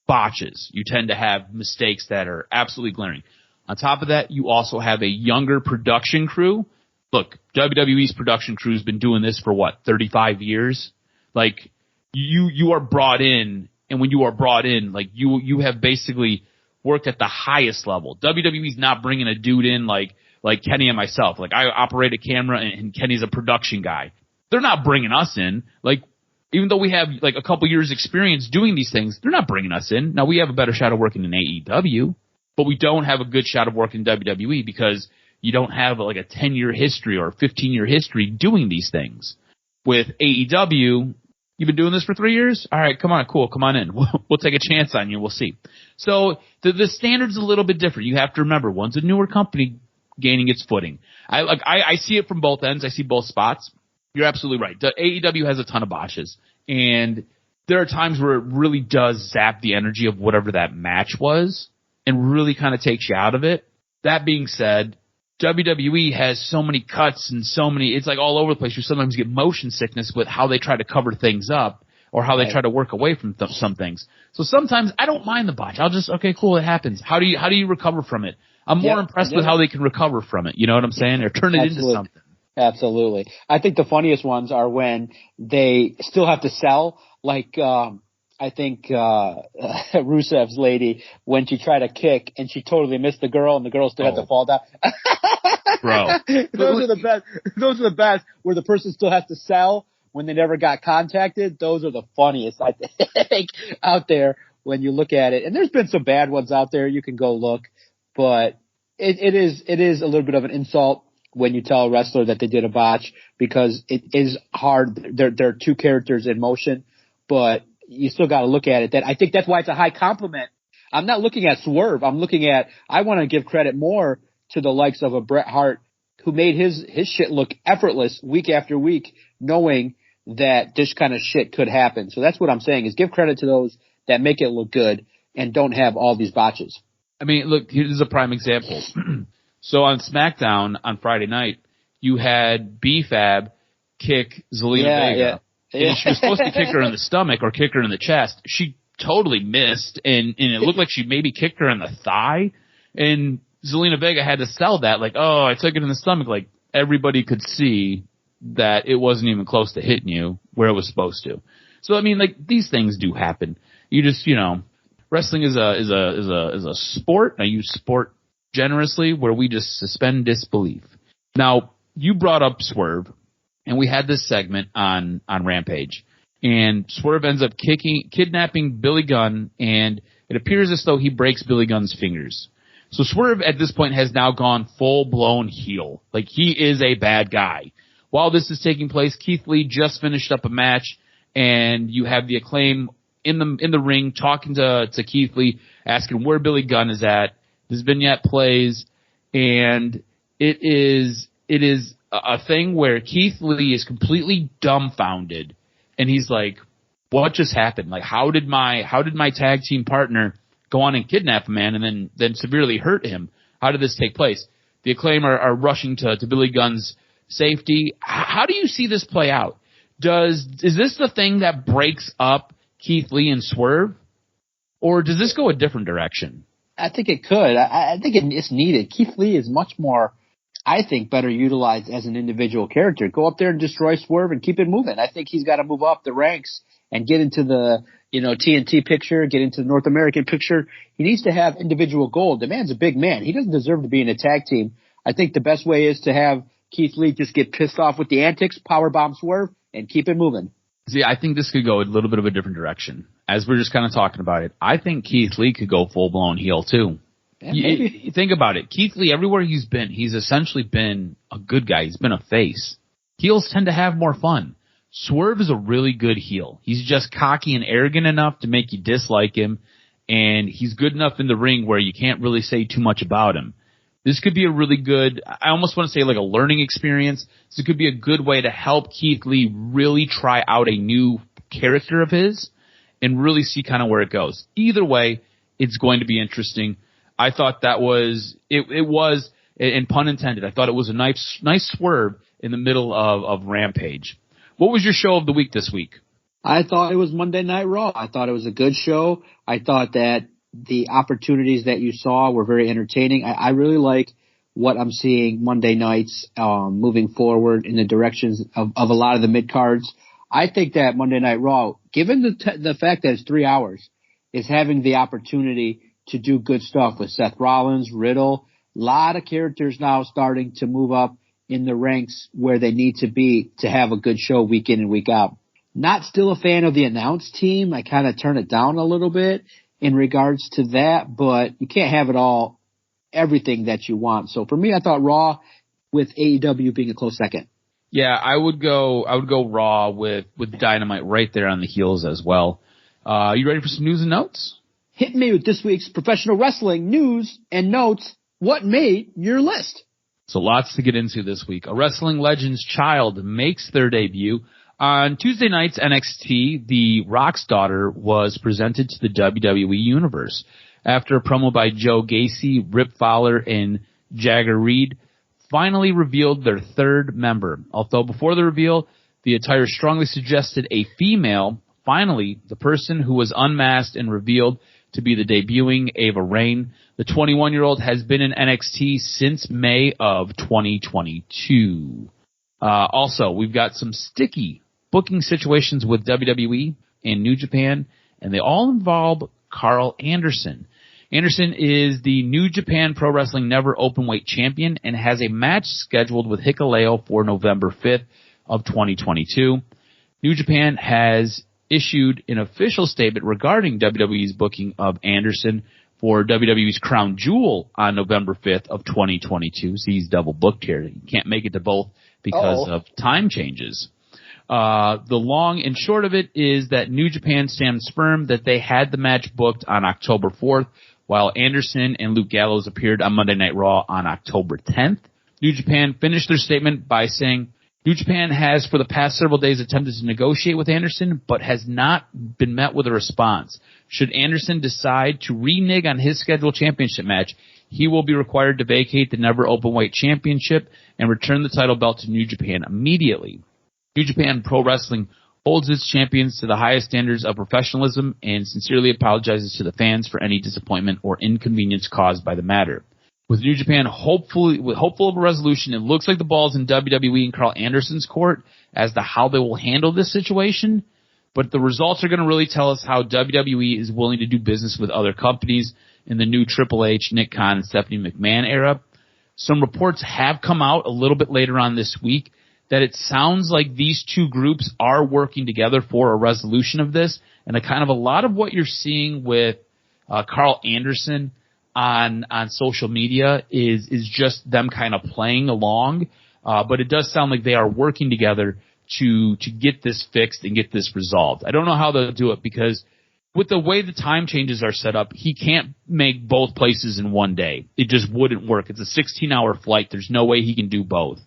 botches. You tend to have mistakes that are absolutely glaring. On top of that, you also have a younger production crew. Look, WWE's production crew's been doing this for 35 years? Like, you are brought in, and when you are brought in, like, you have basically worked at the highest level. WWE's not bringing a dude in like Kenny and myself. Like, I operate a camera and Kenny's a production guy. They're not bringing us in. Like, even though we have like a couple years experience doing these things, they're not bringing us in. Now we have a better shot of working in AEW, but we don't have a good shot of working in WWE because you don't have like a 10-year history or a 15-year history doing these things. With AEW, you've been doing this for 3 years? All right, come on, cool, come on in. We'll take a chance on you. We'll see. So the standard's a little bit different. You have to remember, one's a newer company gaining its footing. I see it from both ends. I see both spots. You're absolutely right. AEW has a ton of botches, and there are times where it really does zap the energy of whatever that match was and really kind of takes you out of it. That being said, WWE has so many cuts and so many, it's like all over the place. You sometimes get motion sickness with how they try to cover things up or how they try to work away from some things. So sometimes I don't mind the botch. I'll just, okay, cool, it happens. How do you recover from it? I'm more impressed with how they can recover from it. You know what I'm saying? Or turn it into something. Absolutely. I think the funniest ones are when they still have to sell, like, I think, Rusev's lady, when she tried to kick and she totally missed the girl and the girl still had to fall down. Bro. Those are the best. Those are the best where the person still has to sell when they never got contacted. Those are the funniest, I think, out there when you look at it. And there's been some bad ones out there. You can go look, but it is a little bit of an insult when you tell a wrestler that they did a botch because it is hard. There are two characters in motion, but you still got to look at it. I think that's why it's a high compliment. I'm not looking at Swerve. I'm looking at, I want to give credit more to the likes of a Bret Hart who made his shit look effortless week after week, knowing that this kind of shit could happen. So that's what I'm saying is give credit to those that make it look good and don't have all these botches. I mean, look, here's a prime example. So on SmackDown on Friday night, you had B-Fab kick Zelina Vega. And she was supposed to kick her in the stomach or kick her in the chest. She totally missed, and it looked like she maybe kicked her in the thigh. And Zelina Vega had to sell that, like, oh, I took it in the stomach. Like, everybody could see that it wasn't even close to hitting you where it was supposed to. So, I mean, like, these things do happen. You just, wrestling is a sport. I use sport generously where we just suspend disbelief. Now, you brought up Swerve, and we had this segment on Rampage, and Swerve ends up kidnapping Billy Gunn, and it appears as though he breaks Billy Gunn's fingers. So Swerve at this point has now gone full-blown heel. Like, he is a bad guy. While this is taking place, Keith Lee just finished up a match, and you have the Acclaim in the ring talking to Keith Lee, asking where Billy Gunn is at. This vignette plays, and it is a thing where Keith Lee is completely dumbfounded, and he's like, what just happened? Like, how did my tag team partner go on and kidnap a man and then severely hurt him? How did this take place? The Acclaim are rushing to Billy Gunn's safety. How do you see this play out? Is this the thing that breaks up Keith Lee and Swerve? Or does this go a different direction? I think it could. I think it's needed. Keith Lee is much more, I think, better utilized as an individual character. Go up there and destroy Swerve and keep it moving. I think he's got to move up the ranks and get into the TNT picture, get into the North American picture. He needs to have individual gold. The man's a big man. He doesn't deserve to be in a tag team. I think the best way is to have Keith Lee just get pissed off with the antics, powerbomb Swerve, and keep it moving. See, I think this could go a little bit of a different direction. As we're just kind of talking about it, I think Keith Lee could go full-blown heel, too. Yeah, maybe. You think about it. Keith Lee, everywhere he's been, he's essentially been a good guy. He's been a face. Heels tend to have more fun. Swerve is a really good heel. He's just cocky and arrogant enough to make you dislike him, and he's good enough in the ring where you can't really say too much about him. This could be a really good, I almost want to say like a learning experience. This could be a good way to help Keith Lee really try out a new character of his and really see kind of where it goes. Either way, it's going to be interesting. I thought that was, it was, and pun intended, I thought it was a nice swerve in the middle of Rampage. What was your show of the week this week? I thought it was Monday Night Raw. I thought it was a good show. I thought that the opportunities that you saw were very entertaining. I really like what I'm seeing Monday nights moving forward in the directions of a lot of the mid-cards. I think that Monday Night Raw, given the fact that it's 3 hours, is having the opportunity to do good stuff with Seth Rollins, Riddle. A lot of characters now starting to move up in the ranks where they need to be to have a good show week in and week out. Not still a fan of the announce team. I kind of turn it down a little bit in regards to that, but you can't have it all, everything that you want. So for me, I thought Raw with AEW being a close second. Yeah, I would go Raw with Dynamite right there on the heels as well. You ready for some news and notes? Hit me with this week's professional wrestling news and notes. What made your list? So lots to get into this week. A wrestling legend's child makes their debut. On Tuesday night's NXT, the Rock's daughter was presented to the WWE Universe. After a promo by Joe Gacy, Rip Fowler, and Jagger Reed finally revealed their third member. Although before the reveal, the attire strongly suggested a female. Finally, the person who was unmasked and revealed to be the debuting Ava Raine. The 21-year-old has been in NXT since May of 2022. Also, we've got some sticky booking situations with WWE and New Japan, and they all involve Carl Anderson. Anderson is the New Japan Pro Wrestling Never Openweight champion and has a match scheduled with Hikuleo for November 5th of 2022. New Japan has issued an official statement regarding WWE's booking of Anderson for WWE's Crown Jewel on November 5th of 2022. So he's double booked here. He can't make it to both because of time changes. The long and short of it is that New Japan stands firm that they had the match booked on October 4th, while Anderson and Luke Gallows appeared on Monday Night Raw on October 10th. New Japan finished their statement by saying, New Japan has for the past several days attempted to negotiate with Anderson, but has not been met with a response. Should Anderson decide to renege on his scheduled championship match, he will be required to vacate the Never Openweight Championship and return the title belt to New Japan immediately. New Japan Pro Wrestling holds its champions to the highest standards of professionalism and sincerely apologizes to the fans for any disappointment or inconvenience caused by the matter. With New Japan hopeful of a resolution, it looks like the ball's in WWE and Carl Anderson's court as to how they will handle this situation, but the results are going to really tell us how WWE is willing to do business with other companies in the new Triple H, Nick Khan, and Stephanie McMahon era. Some reports have come out a little bit later on this week that it sounds like these two groups are working together for a resolution of this, and a lot of what you're seeing with Carl Anderson on social media is just them kind of playing along, but it does sound like they are working together to get this fixed and get this resolved. I don't know how they'll do it because with the way the time changes are set up, he can't make both places in one day. It just wouldn't work. It's a 16-hour flight. There's no way he can do both.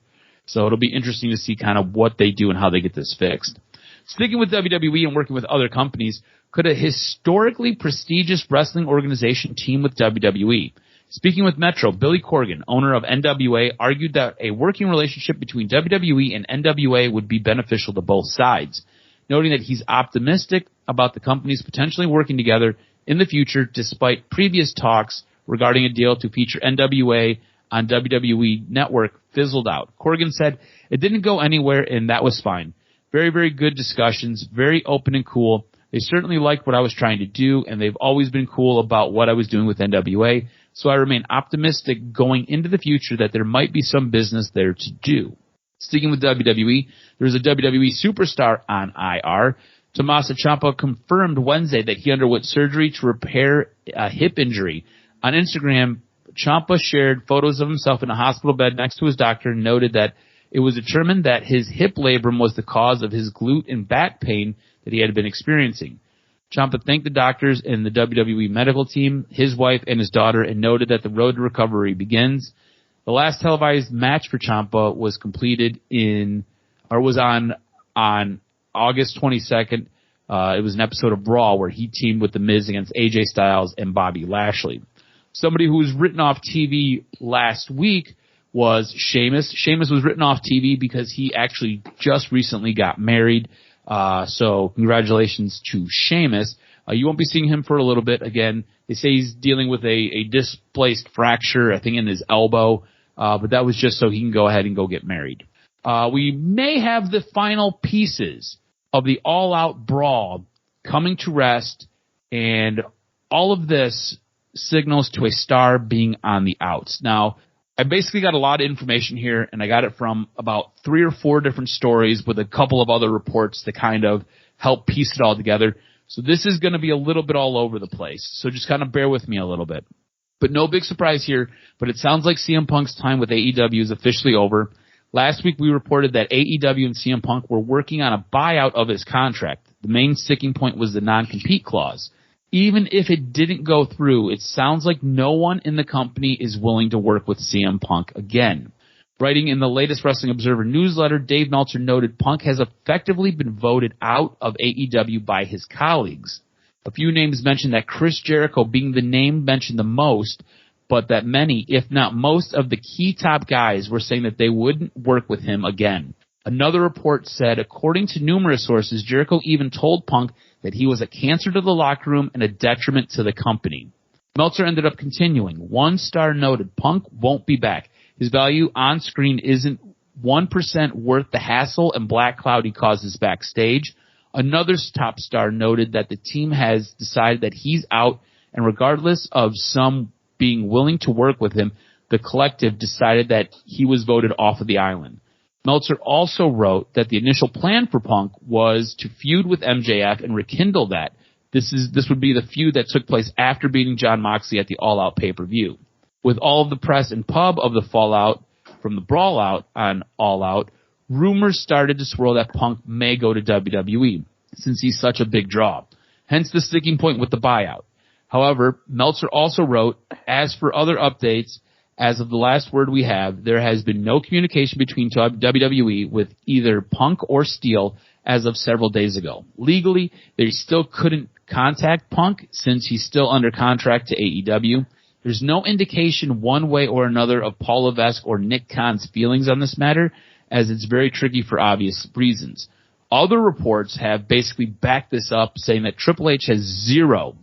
So it'll be interesting to see kind of what they do and how they get this fixed. Sticking with WWE and working with other companies, could a historically prestigious wrestling organization team with WWE? Speaking with Metro, Billy Corgan, owner of NWA, argued that a working relationship between WWE and NWA would be beneficial to both sides, noting that he's optimistic about the companies potentially working together in the future despite previous talks regarding a deal to feature NWA on WWE Network fizzled out. Corgan said, "It didn't go anywhere and that was fine. Very, very good discussions, very open and cool. They certainly liked what I was trying to do, and they've always been cool about what I was doing with NWA, so I remain optimistic going into the future that there might be some business there to do. Sticking with WWE, there's a WWE superstar on IR. Tommaso Ciampa confirmed Wednesday that he underwent surgery to repair a hip injury. On Instagram, Ciampa shared photos of himself in a hospital bed next to his doctor and noted that it was determined that his hip labrum was the cause of his glute and back pain that he had been experiencing. Ciampa thanked the doctors and the WWE medical team, his wife, and his daughter, and noted that the road to recovery begins. The last televised match for Ciampa was on August 22nd. It was an episode of Brawl where he teamed with The Miz against AJ Styles and Bobby Lashley. Somebody who was written off TV last week was Sheamus. Sheamus was written off TV because he actually just recently got married. So congratulations to Sheamus. You won't be seeing him for a little bit. Again, they say he's dealing with a displaced fracture, I think in his elbow. But that was just so he can go ahead and go get married. We may have the final pieces of the all-out brawl coming to rest, and all of this signals to a star being on the outs. Now, I basically got a lot of information here, and I got it from about 3 or 4 different stories with a couple of other reports to kind of help piece it all together. So this is going to be a little bit all over the place. So just kind of bear with me a little bit. But no big surprise here, but it sounds like CM Punk's time with AEW is officially over. Last week we reported that AEW and CM Punk were working on a buyout of his contract. The main sticking point was the non-compete clause. Even if it didn't go through, it sounds like no one in the company is willing to work with CM Punk again. Writing in the latest Wrestling Observer newsletter, Dave Meltzer noted Punk has effectively been voted out of AEW by his colleagues. A few names mentioned that Chris Jericho being the name mentioned the most, but that many, if not most, of the key top guys were saying that they wouldn't work with him again. Another report said, according to numerous sources, Jericho even told Punk that he was a cancer to the locker room and a detriment to the company. Meltzer ended up continuing. One star noted, Punk won't be back. His value on screen isn't 1% worth the hassle and black cloud he causes backstage. Another top star noted that the team has decided that he's out, and regardless of some being willing to work with him, the collective decided that he was voted off of the island. Meltzer also wrote that the initial plan for Punk was to feud with MJF and rekindle that. This would be the feud that took place after beating Jon Moxley at the All Out pay-per-view. With all of the press and pub of the fallout from the brawl out on All Out, rumors started to swirl that Punk may go to WWE, since he's such a big draw. Hence the sticking point with the buyout. However, Meltzer also wrote, as for other updates, as of the last word we have, there has been no communication between WWE with either Punk or Steel as of several days ago. Legally, they still couldn't contact Punk since he's still under contract to AEW. There's no indication one way or another of Paul Levesque or Nick Khan's feelings on this matter, as it's very tricky for obvious reasons. Other reports have basically backed this up, saying that Triple H has zero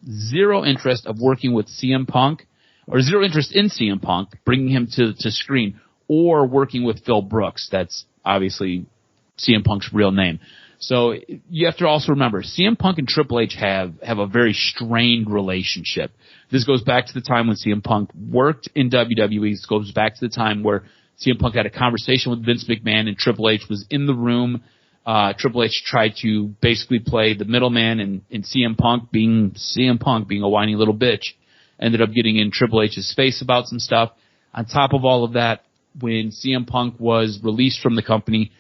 interest of working with CM Punk, or zero interest in CM Punk, bringing him to screen, or working with Phil Brooks. That's obviously CM Punk's real name. So you have to also remember, CM Punk and Triple H have a very strained relationship. This goes back to the time when CM Punk worked in WWE. This goes back to the time where CM Punk had a conversation with Vince McMahon and Triple H was in the room. Triple H tried to basically play the middleman, and CM Punk being a whiny little bitch, ended up getting in Triple H's face about some stuff. On top of all of that, when CM Punk was released from the company,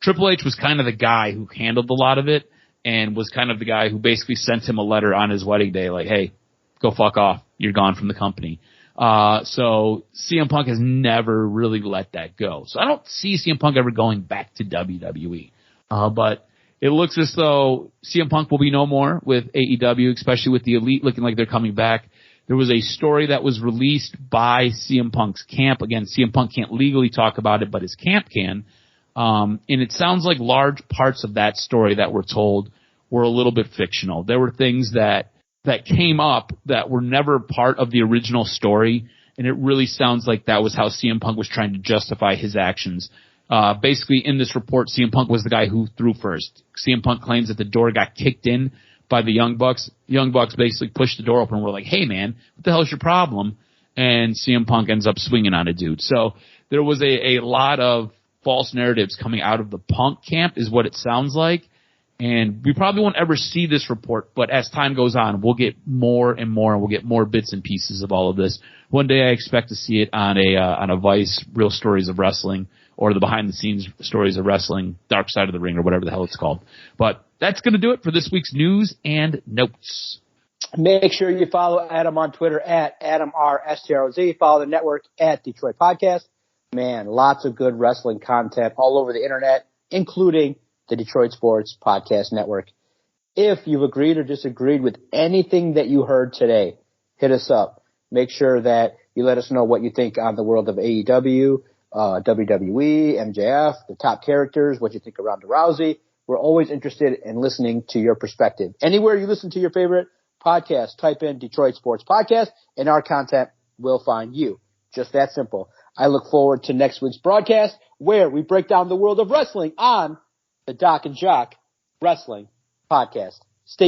Triple H was kind of the guy who handled a lot of it, and was kind of the guy who basically sent him a letter on his wedding day, like, hey, go fuck off. You're gone from the company. So CM Punk has never really let that go. So I don't see CM Punk ever going back to WWE. But it looks as though CM Punk will be no more with AEW, especially with the Elite looking like they're coming back. There was a story that was released by CM Punk's camp. Again, CM Punk can't legally talk about it, but his camp can. And it sounds like large parts of that story that were told were a little bit fictional. There were things that came up that were never part of the original story, and it really sounds like that was how CM Punk was trying to justify his actions. Basically, in this report, CM Punk was the guy who threw first. CM Punk claims that the door got kicked in by the Young Bucks. Young Bucks basically pushed the door open and were like, hey man, what the hell is your problem? And CM Punk ends up swinging on a dude. So there was a lot of false narratives coming out of the Punk camp is what it sounds like. And we probably won't ever see this report, but as time goes on, we'll get more and more, and we'll get more bits and pieces of all of this. One day I expect to see it on a Vice Real Stories of Wrestling, or the behind the scenes stories of wrestling, Dark Side of the Ring, or whatever the hell it's called. But that's going to do it for this week's news and notes. Make sure you follow Adam on Twitter at AdamRSTROZ. Follow the network at Detroit Podcast. Man, lots of good wrestling content all over the internet, including the Detroit Sports Podcast Network. If you've agreed or disagreed with anything that you heard today, hit us up. Make sure that you let us know what you think on the world of AEW, WWE, MJF, the top characters, what you think of Ronda Rousey. We're always interested in listening to your perspective. Anywhere you listen to your favorite podcast, type in Detroit Sports Podcast, and our content will find you. Just that simple. I look forward to next week's broadcast, where we break down the world of wrestling on the DocNJock Wrestling Podcast. Stay